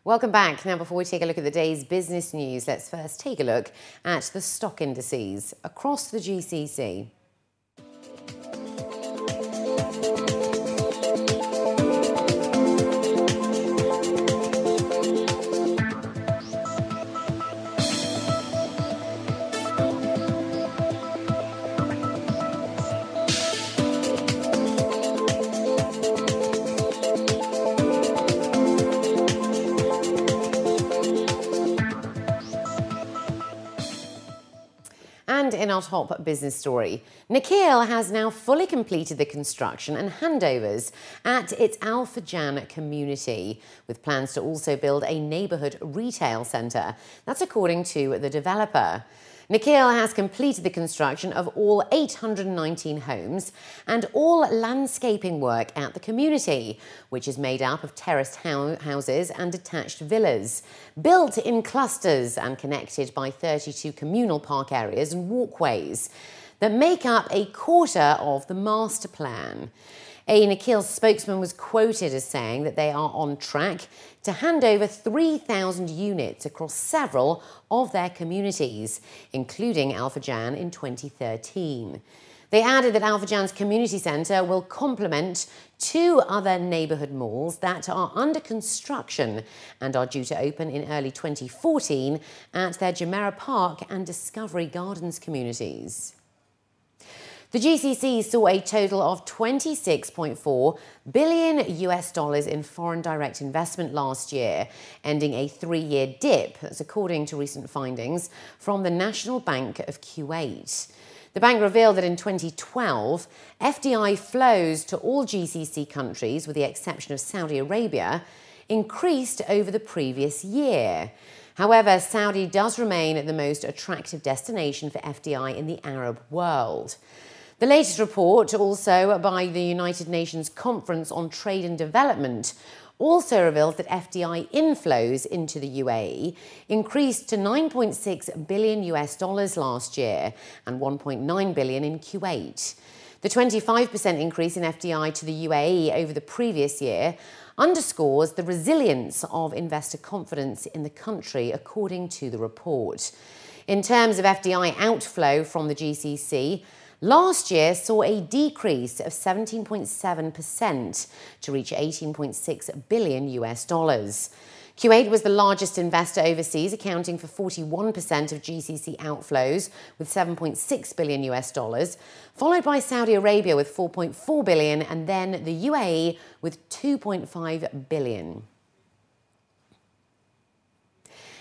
Welcome back. Now, before we take a look at the day's business news, let's first take a look at the stock indices across the GCC. And in our top business story, Nakheel has now fully completed the construction and handovers at its Furjan community, with plans to also build a neighbourhood retail centre. That's according to the developer. Nakheel has completed the construction of all 819 homes and all landscaping work at the community, which is made up of terraced houses and detached villas, built in clusters and connected by 32 communal park areas and walkways that make up a quarter of the master plan. A Nakheel spokesman was quoted as saying that they are on track to hand over 3,000 units across several of their communities, including Furjan in 2013. They added that Furjan's community centre will complement two other neighbourhood malls that are under construction and are due to open in early 2014 at their Jumeirah Park and Discovery Gardens communities. The GCC saw a total of $26.4 billion in foreign direct investment last year, ending a three-year dip, that's according to recent findings from the National Bank of Kuwait. The bank revealed that in 2012, FDI flows to all GCC countries, with the exception of Saudi Arabia, increased over the previous year. However, Saudi does remain the most attractive destination for FDI in the Arab world. The latest report, also by the United Nations Conference on Trade and Development, also reveals that FDI inflows into the UAE increased to $9.6 billion last year and $1.9 billion in Kuwait. The 25% increase in FDI to the UAE over the previous year underscores the resilience of investor confidence in the country, according to the report. In terms of FDI outflow from the GCC, last year saw a decrease of 17.7% to reach $18.6 billion. Kuwait was the largest investor overseas, accounting for 41% of GCC outflows with $7.6 billion, followed by Saudi Arabia with $4.4 billion and then the UAE with $2.5 billion.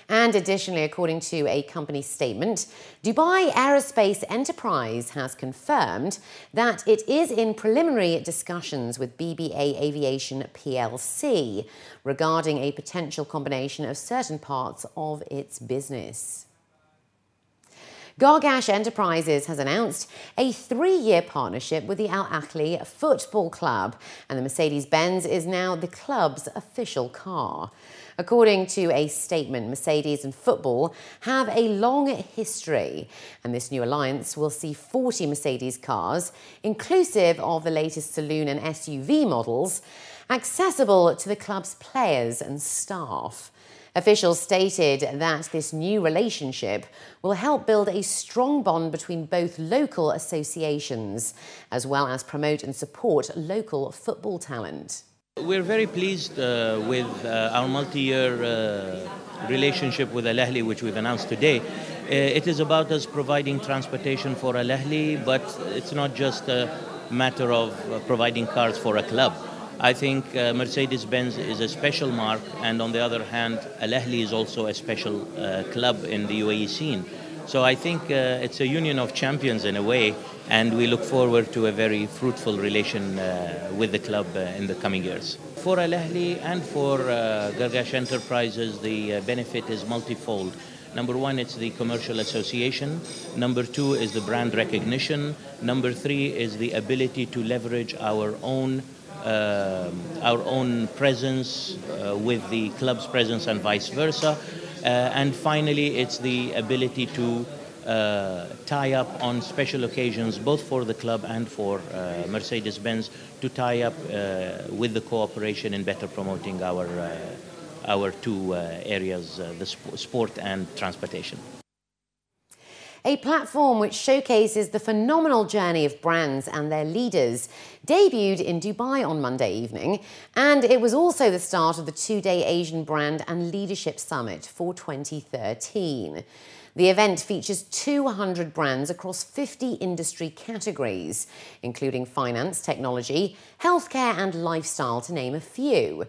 And additionally, according to a company statement, Dubai Aerospace Enterprise has confirmed that it is in preliminary discussions with BBA Aviation PLC regarding a potential combination of certain parts of its business. Gargash Enterprises has announced a three-year partnership with the Ahli football club, and the Mercedes-Benz is now the club's official car. According to a statement, Mercedes and football have a long history, and this new alliance will see 40 Mercedes cars, inclusive of the latest saloon and SUV models, accessible to the club's players and staff. Officials stated that this new relationship will help build a strong bond between both local associations, as well as promote and support local football talent. We're very pleased with our multi-year relationship with Ahli, which we've announced today. It is about us providing transportation for Ahli, but it's not just a matter of providing cars for a club. I think Mercedes-Benz is a special mark, and on the other hand, Ahli is also a special club in the UAE scene. So I think it's a union of champions in a way, and we look forward to a very fruitful relation with the club in the coming years. For Ahli and for Gargash Enterprises, the benefit is multifold. Number one, it's the commercial association. Number two is the brand recognition. Number three is the ability to leverage our own presence with the club's presence and vice versa. And finally, it's the ability to tie up on special occasions, both for the club and for Mercedes-Benz, to tie up with the cooperation in better promoting our our two areas, the sport and transportation. A platform which showcases the phenomenal journey of brands and their leaders debuted in Dubai on Monday evening, and it was also the start of the two-day Asian Brand and Leadership Summit for 2013. The event features 200 brands across 50 industry categories, including finance, technology, healthcare and lifestyle, to name a few.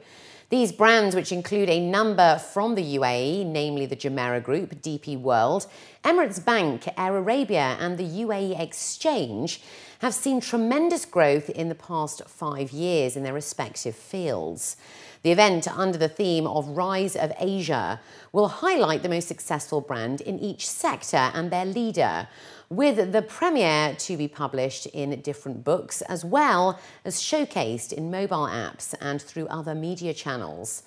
These brands, which include a number from the UAE, namely the Jumeirah Group, DP World, Emirates Bank, Air Arabia and the UAE Exchange, have seen tremendous growth in the past 5 years in their respective fields. The event, under the theme of Rise of Asia, will highlight the most successful brand in each sector and their leader, with the premiere to be published in different books as well as showcased in mobile apps and through other media channels.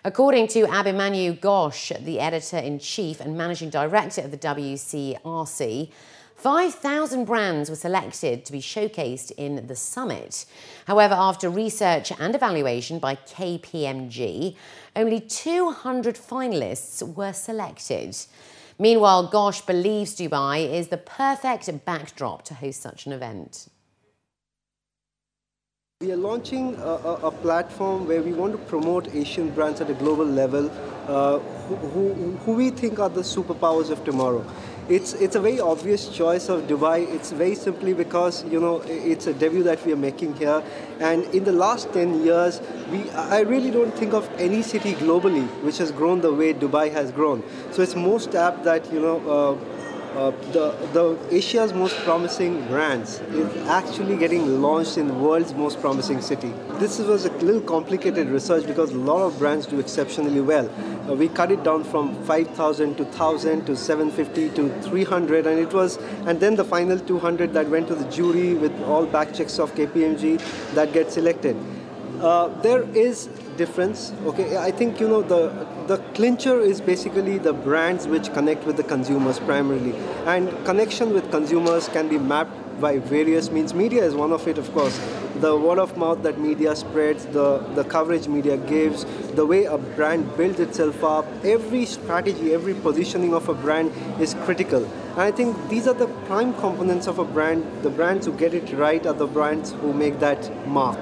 According to Abhimanyu Ghosh, the editor-in-chief and managing director of the WCRC, 5,000 brands were selected to be showcased in the summit. However, after research and evaluation by KPMG, only 200 finalists were selected. Meanwhile, Ghosh believes Dubai is the perfect backdrop to host such an event. We are launching a platform where we want to promote Asian brands at a global level who we think are the superpowers of tomorrow. It's a very obvious choice of Dubai. It's very simply because, you know, it's a debut that we are making here. And in the last 10 years, I really don't think of any city globally which has grown the way Dubai has grown. So it's most apt that, you know, the Asia's most promising brands is actually getting launched in the world's most promising city. This was a little complicated research because a lot of brands do exceptionally well. We cut it down from 5,000 to 1,000 to 750 to 300, and then the final 200 that went to the jury with all back checks of KPMG that get selected. There is difference. Okay, I think, you know, the clincher is basically the brands which connect with the consumers primarily, and connection with consumers can be mapped by various means. Media is one of it, of course. The word of mouth that media spreads, the coverage media gives, the way a brand builds itself up, every strategy, every positioning of a brand is critical. And I think these are the prime components of a brand. The brands who get it right are the brands who make that mark.